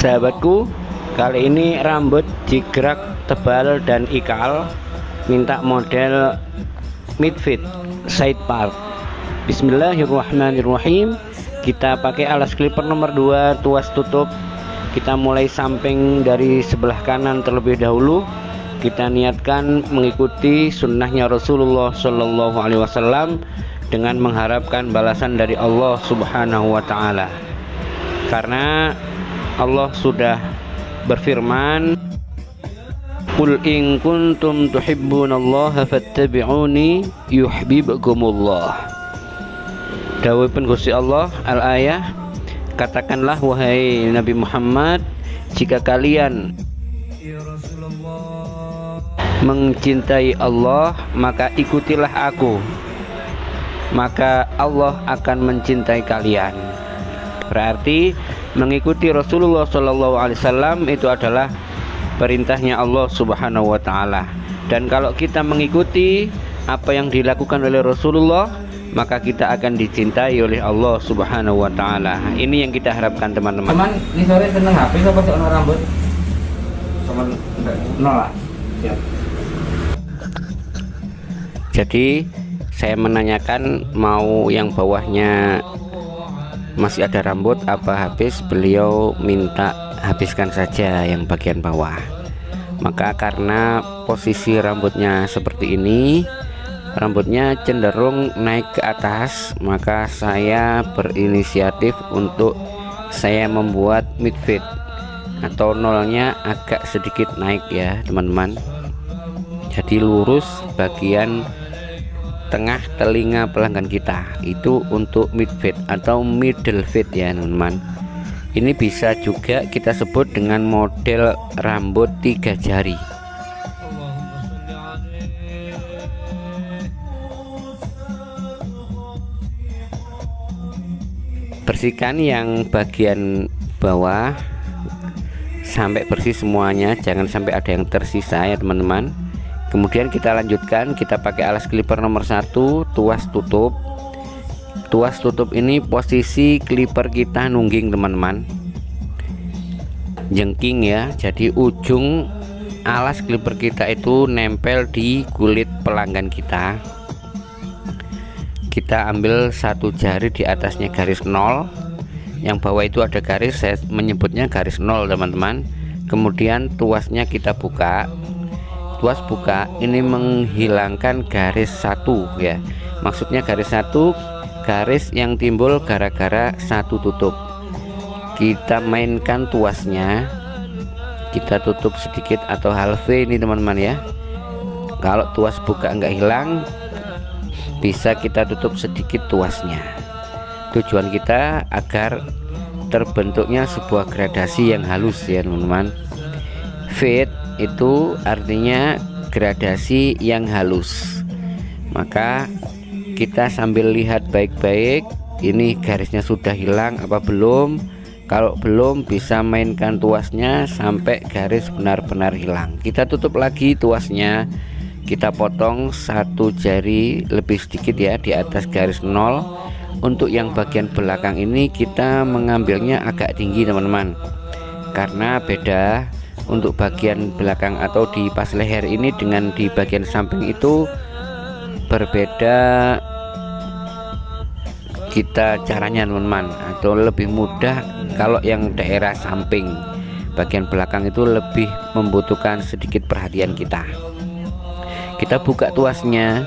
Sahabatku, kali ini rambut jigrak tebal dan ikal, minta model midfit side part. Bismillahirrahmanirrahim. Kita pakai alas clipper nomor 2, tuas tutup. Kita mulai samping dari sebelah kanan terlebih dahulu. Kita niatkan mengikuti sunnahnya Rasulullah Shallallahu Alaihi Wasallam dengan mengharapkan balasan dari Allah Subhanahu Wa Taala. Karena Allah sudah berfirman, "Qul in kuntum tuhibbunallaha fattabi'uni yuhibbukumullah." Dawuhipun Gusti Allah al-ayah, katakanlah wahai Nabi Muhammad, jika kalian mencintai Allah, maka ikutilah aku, maka Allah akan mencintai kalian. Berarti mengikuti Rasulullah Shallallahu Alaihi Wasallam itu adalah perintahnya Allah Subhanahu Wa Taala. Dan kalau kita mengikuti apa yang dilakukan oleh Rasulullah, maka kita akan dicintai oleh Allah Subhanahu Wa Taala. Ini yang kita harapkan, teman-teman. Teman, ini sore seneng HP apa sih ono rambut? Teman enggak nol lah. Siap. Jadi saya menanyakan mau yang bawahnya masih ada rambut apa habis, beliau minta habiskan saja yang bagian bawah. Maka karena posisi rambutnya seperti ini, rambutnya cenderung naik ke atas, maka saya berinisiatif untuk saya membuat midfit atau nolnya agak sedikit naik ya teman-teman. Jadi lurus bagian tengah telinga pelanggan kita itu untuk midfit atau middle fit ya teman-teman. Ini bisa juga kita sebut dengan model rambut 3 jari. Bersihkan yang bagian bawah sampai bersih semuanya, jangan sampai ada yang tersisa ya teman-teman. Kemudian kita lanjutkan, kita pakai alas clipper nomor 1, tuas tutup. Tuas tutup ini posisi clipper kita nungging teman-teman, jengking ya. Jadi ujung alas clipper kita itu nempel di kulit pelanggan kita. Kita ambil satu jari di atasnya garis 0, yang bawah itu ada garis, saya menyebutnya garis 0 teman-teman. Kemudian tuasnya kita buka. Tuas buka ini menghilangkan garis 1 ya, maksudnya garis 1, garis yang timbul gara-gara 1 tutup. Kita mainkan tuasnya, kita tutup sedikit atau halve ini teman-teman ya. Kalau tuas buka enggak hilang, bisa kita tutup sedikit tuasnya. Tujuan kita agar terbentuknya sebuah gradasi yang halus ya teman-teman. Fade itu artinya gradasi yang halus. Maka kita sambil lihat baik-baik, ini garisnya sudah hilang apa belum. Kalau belum, bisa mainkan tuasnya sampai garis benar-benar hilang. Kita tutup lagi tuasnya, kita potong 1 jari lebih sedikit ya di atas garis 0. Untuk yang bagian belakang ini kita mengambilnya agak tinggi teman-teman, karena beda. Untuk bagian belakang atau di pas leher ini dengan di bagian samping itu berbeda kita caranya teman-teman, atau lebih mudah kalau yang daerah samping. Bagian belakang itu lebih membutuhkan sedikit perhatian kita. Kita buka tuasnya,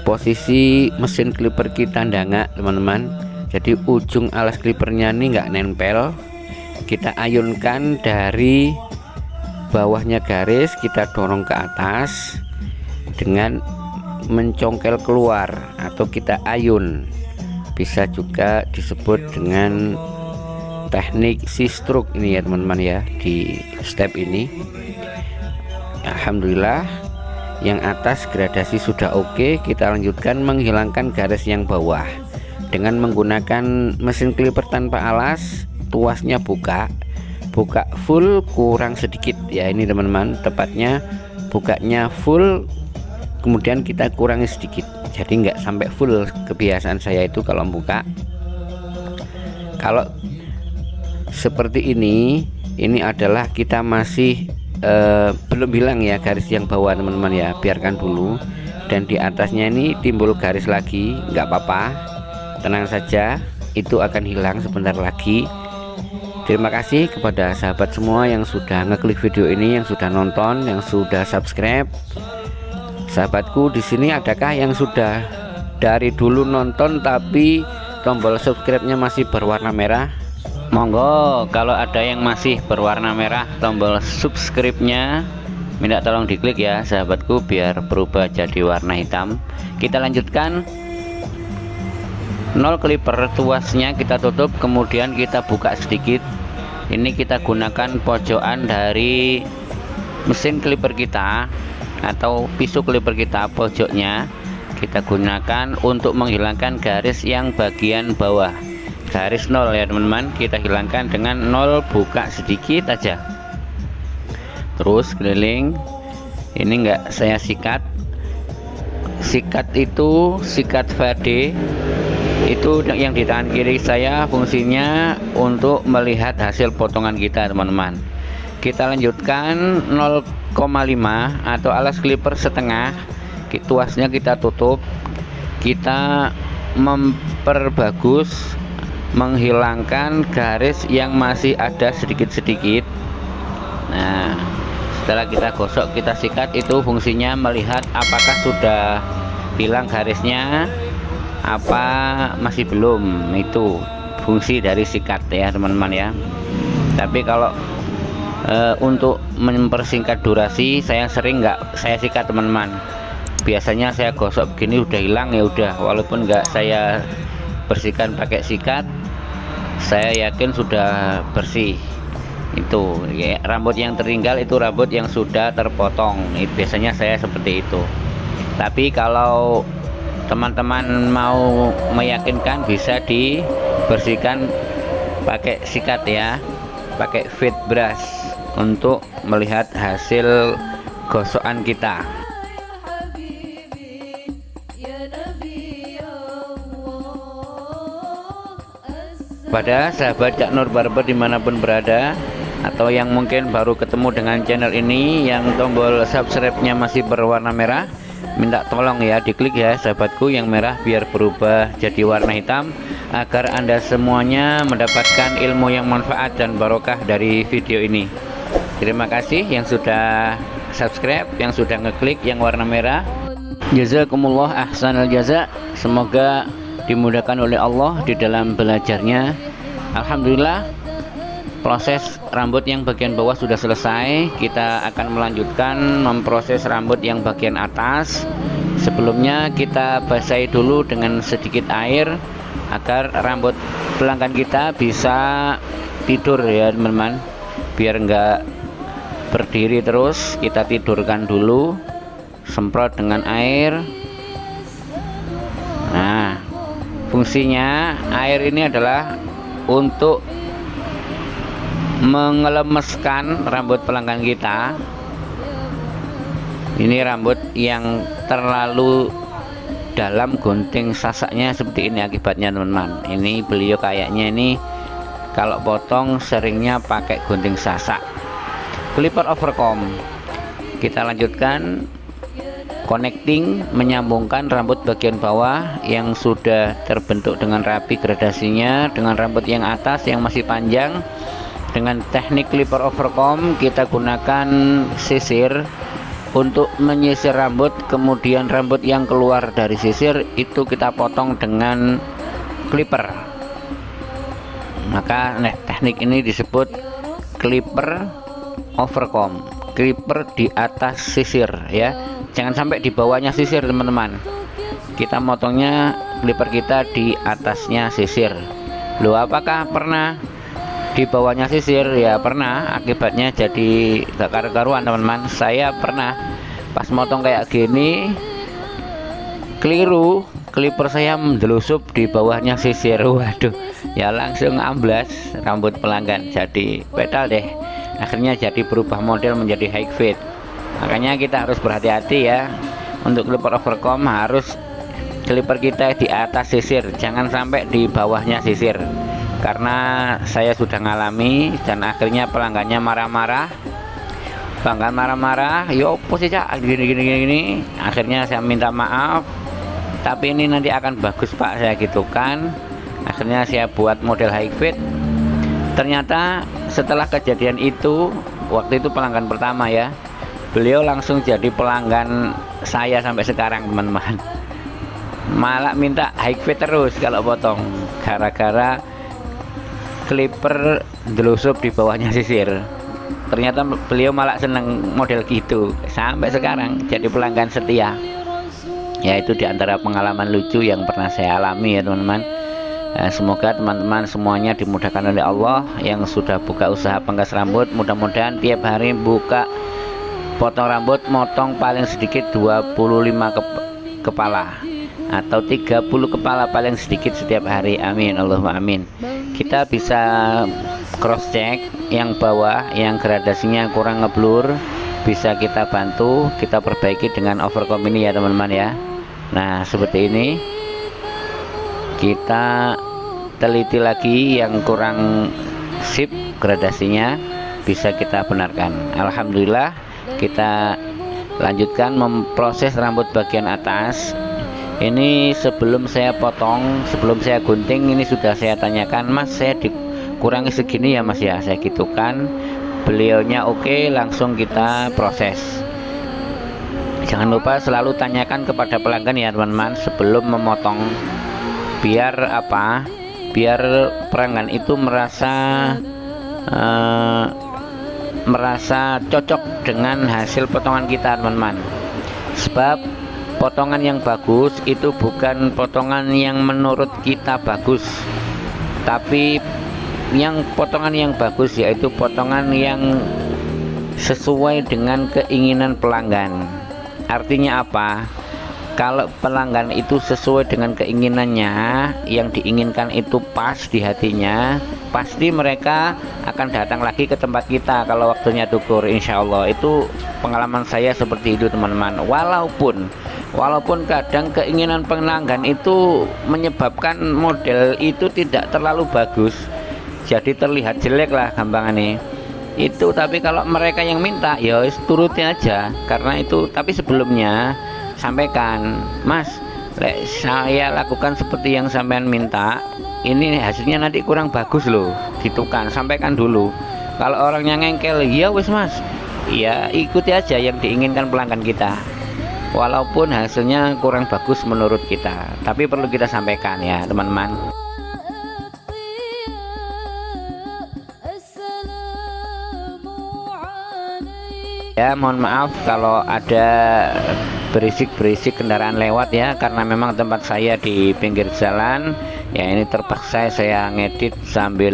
posisi mesin clipper kita ndangak teman-teman. Jadi ujung alas clippernya ini nggak nempel. Kita ayunkan dari bawahnya garis, kita dorong ke atas dengan mencongkel keluar atau kita ayun. Bisa juga disebut dengan teknik C-stroke ini ya teman-teman ya. Di step ini alhamdulillah yang atas gradasi sudah oke. Kita lanjutkan menghilangkan garis yang bawah dengan menggunakan mesin clipper tanpa alas. Tuasnya buka full kurang sedikit ya ini teman-teman, tepatnya bukanya full, kemudian kita kurangi sedikit, jadi nggak sampai full. Kebiasaan saya itu kalau buka, kalau seperti ini adalah kita masih belum hilang ya garis yang bawah teman-teman ya, biarkan dulu. Dan di atasnya ini timbul garis lagi, nggak apa-apa, tenang saja, itu akan hilang sebentar lagi. Terima kasih kepada sahabat semua yang sudah ngeklik video ini, yang sudah nonton, yang sudah subscribe. Sahabatku di sini adakah yang sudah dari dulu nonton tapi tombol subscribe-nya masih berwarna merah? Monggo, kalau ada yang masih berwarna merah tombol subscribe-nya, minta tolong diklik ya sahabatku, biar berubah jadi warna hitam. Kita lanjutkan. 0 clipper tuasnya kita tutup, kemudian kita buka sedikit. Ini kita gunakan pojokan dari mesin clipper kita atau pisau clipper kita, pojoknya kita gunakan untuk menghilangkan garis yang bagian bawah, garis 0 ya teman-teman. Kita hilangkan dengan 0, buka sedikit aja, terus keliling. Ini enggak saya sikat itu sikat VD itu yang di tangan kiri saya, fungsinya untuk melihat hasil potongan kita teman-teman. Kita lanjutkan 0,5 atau alas clipper setengah, tuasnya kita tutup. Kita memperbagus, menghilangkan garis yang masih ada sedikit-sedikit. Nah, setelah kita gosok, kita sikat, itu fungsinya melihat apakah sudah hilang garisnya apa masih belum. Itu fungsi dari sikat ya teman-teman ya. Tapi kalau untuk mempersingkat durasi, saya sering nggak saya sikat teman-teman. Biasanya saya gosok begini udah hilang ya udah, walaupun nggak saya bersihkan pakai sikat, saya yakin sudah bersih. Itu ya, rambut yang tertinggal itu rambut yang sudah terpotong. Biasanya saya seperti itu. Tapi kalau teman-teman mau meyakinkan, bisa dibersihkan pakai sikat ya, pakai feed brush untuk melihat hasil gosokan kita. Pada sahabat Cak Nur Barber dimanapun berada, atau yang mungkin baru ketemu dengan channel ini, yang tombol subscribe-nya masih berwarna merah, minta tolong ya diklik ya sahabatku yang merah, biar berubah jadi warna hitam, agar Anda semuanya mendapatkan ilmu yang manfaat dan barokah dari video ini. Terima kasih yang sudah subscribe, yang sudah ngeklik yang warna merah. Jazakumullah ahsanal jaza. Semoga dimudahkan oleh Allah di dalam belajarnya. Alhamdulillah, proses rambut yang bagian bawah sudah selesai. Kita akan melanjutkan memproses rambut yang bagian atas. Sebelumnya kita basahi dulu dengan sedikit air agar rambut pelanggan kita bisa tidur ya teman-teman, biar enggak berdiri terus. Kita tidurkan dulu, semprot dengan air. Nah, fungsinya air ini adalah untuk mengelemeskan rambut pelanggan kita. Ini rambut yang terlalu dalam, gunting sasaknya seperti ini akibatnya teman-teman. Ini beliau kayaknya ini kalau potong seringnya pakai gunting sasak. Clipper overcomb kita lanjutkan, connecting, menyambungkan rambut bagian bawah yang sudah terbentuk dengan rapi gradasinya dengan rambut yang atas yang masih panjang. Dengan teknik clipper overcomb kita gunakan sisir untuk menyisir rambut, kemudian rambut yang keluar dari sisir itu kita potong dengan clipper. Maka teknik ini disebut clipper overcomb, clipper di atas sisir ya, jangan sampai di bawahnya sisir teman-teman. Kita motongnya clipper kita di atasnya sisir. Loh, apakah pernah di bawahnya sisir? Ya pernah, akibatnya jadi gak karu-karuan teman-teman. Saya pernah pas motong kayak gini keliru, clipper saya mendelusup di bawahnya sisir. Waduh, ya langsung amblas rambut pelanggan, jadi petal deh. Akhirnya jadi berubah model menjadi high fade. Makanya kita harus berhati-hati ya. Untuk clipper overcomb harus clipper kita di atas sisir, jangan sampai di bawahnya sisir. karena saya sudah ngalami dan akhirnya pelanggannya marah-marah. Pelanggan marah-marah, yo apa sih Cak, gini. Akhirnya saya minta maaf, tapi ini nanti akan bagus Pak, saya gitu kan. Akhirnya saya buat model high fit. Ternyata setelah kejadian itu, waktu itu pelanggan pertama ya, beliau langsung jadi pelanggan saya sampai sekarang teman-teman. Malah minta high fit terus kalau potong, gara-gara clipper delusup di bawahnya sisir. Ternyata beliau malah seneng model gitu sampai sekarang jadi pelanggan setia. Ya, itu diantara pengalaman lucu yang pernah saya alami ya teman-teman. Semoga teman-teman semuanya dimudahkan oleh Allah. Yang sudah buka usaha pangkas rambut, mudah-mudahan tiap hari buka potong rambut, motong paling sedikit 25 kepala atau 30 kepala paling sedikit setiap hari. Amin, Allahumma amin. Kita bisa cross check yang bawah yang gradasinya kurang ngeblur, bisa kita bantu, kita perbaiki dengan overcom ini ya teman-teman ya. Nah seperti ini, kita teliti lagi yang kurang sip gradasinya, bisa kita benarkan. Alhamdulillah, kita lanjutkan memproses rambut bagian atas. Ini sebelum saya potong, sebelum saya gunting, ini sudah saya tanyakan, Mas saya dikurangi segini ya Mas ya, saya gitu kan. Beliaunya oke, langsung kita proses. Jangan lupa selalu tanyakan kepada pelanggan ya teman-teman sebelum memotong, biar apa, biar pelanggan itu merasa cocok dengan hasil potongan kita teman-teman. Sebab potongan yang bagus itu bukan potongan yang menurut kita bagus, tapi yang potongan yang bagus yaitu potongan yang sesuai dengan keinginan pelanggan. Artinya apa? Kalau pelanggan itu sesuai dengan keinginannya, yang diinginkan itu pas di hatinya, pasti mereka akan datang lagi ke tempat kita kalau waktunya tukur, insya Allah. Itu pengalaman saya seperti itu teman-teman. Walaupun kadang keinginan pelanggan itu menyebabkan model itu tidak terlalu bagus, jadi terlihat jelek lah gampangannya itu. Tapi kalau mereka yang minta, ya turuti aja karena itu. Tapi sebelumnya sampaikan, Mas, saya lakukan seperti yang sampean minta, ini hasilnya nanti kurang bagus loh, gitu kan. Sampaikan dulu. Kalau orangnya ngengkel, ya wis Mas, ya ikuti aja yang diinginkan pelanggan kita, walaupun hasilnya kurang bagus menurut kita, tapi perlu kita sampaikan ya teman-teman. Ya mohon maaf kalau ada berisik-berisik kendaraan lewat ya, karena memang tempat saya di pinggir jalan ya. Ini terpaksa saya ngedit sambil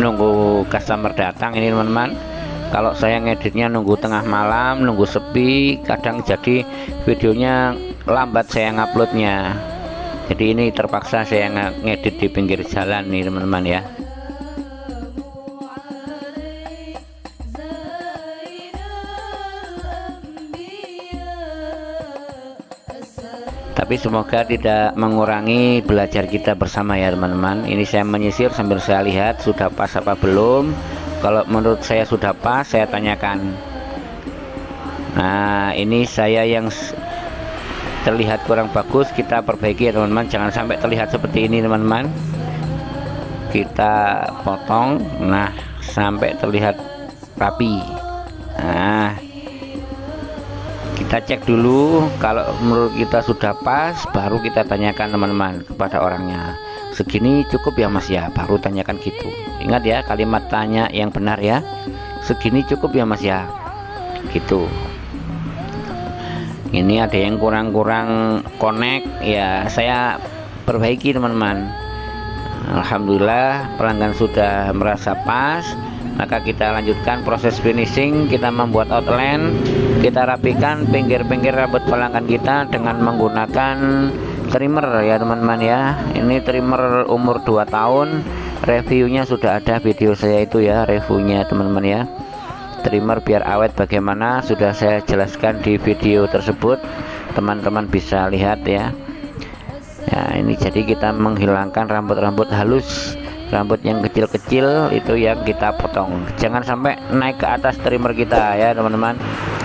nunggu customer datang ini teman-teman. Kalau saya ngeditnya nunggu tengah malam, nunggu sepi, kadang jadi videonya lambat saya nguploadnya. Jadi ini terpaksa saya ngedit di pinggir jalan nih teman-teman ya. Tapi semoga tidak mengurangi belajar kita bersama ya teman-teman. Ini saya menyisir sambil saya lihat sudah pas apa belum. Kalau menurut saya sudah pas, saya tanyakan. Nah ini saya yang terlihat kurang bagus, kita perbaiki ya teman-teman. Jangan sampai terlihat seperti ini teman-teman. Kita potong, nah sampai terlihat rapi. Nah kita cek dulu, kalau menurut kita sudah pas, baru kita tanyakan teman-teman kepada orangnya, segini cukup ya Mas ya, baru tanyakan gitu. Ingat ya kalimat tanya yang benar ya, segini cukup ya Mas ya, gitu. Ini ada yang kurang connect ya, saya perbaiki teman-teman. Alhamdulillah pelanggan sudah merasa pas, maka kita lanjutkan proses finishing. Kita membuat outline, kita rapikan pinggir-pinggir rambut pelanggan kita dengan menggunakan trimmer ya teman-teman ya. Ini trimmer umur 2 tahun, reviewnya sudah ada video saya itu ya, reviewnya teman-teman ya. Trimmer biar awet bagaimana sudah saya jelaskan di video tersebut, teman-teman bisa lihat ya. Ya ini jadi kita menghilangkan rambut-rambut halus rambut yang kecil-kecil itu yang kita potong. Jangan sampai naik ke atas trimmer kita ya teman-teman,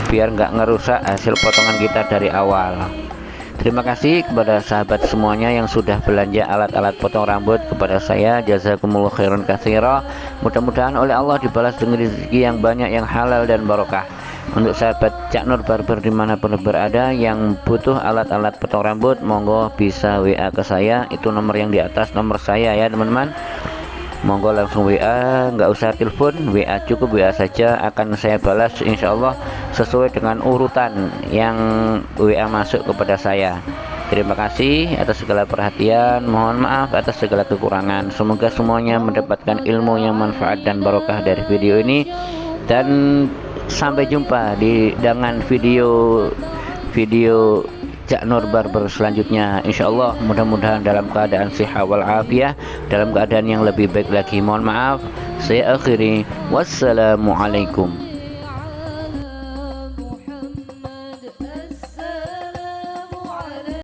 biar nggak ngerusak hasil potongan kita dari awal. Terima kasih kepada sahabat semuanya yang sudah belanja alat-alat potong rambut kepada saya. Jazakumullah khairan katsira. Mudah-mudahan oleh Allah dibalas dengan rezeki yang banyak, yang halal dan barokah. Untuk sahabat Cak Nur Barber dimanapun berada yang butuh alat-alat potong rambut, monggo bisa WA ke saya. Itu nomor yang di atas, nomor saya ya teman-teman. Monggo langsung WA, nggak usah telepon, WA cukup, WA saja, akan saya balas insya Allah sesuai dengan urutan yang WA masuk kepada saya. Terima kasih atas segala perhatian, mohon maaf atas segala kekurangan. Semoga semuanya mendapatkan ilmu yang manfaat dan barokah dari video ini, dan sampai jumpa dengan video Cak Nur Barber selanjutnya insyaallah. Mudah-mudahan dalam keadaan sehat wal afiah, dalam keadaan yang lebih baik lagi. Mohon maaf, saya akhiri, wassalamualaikum.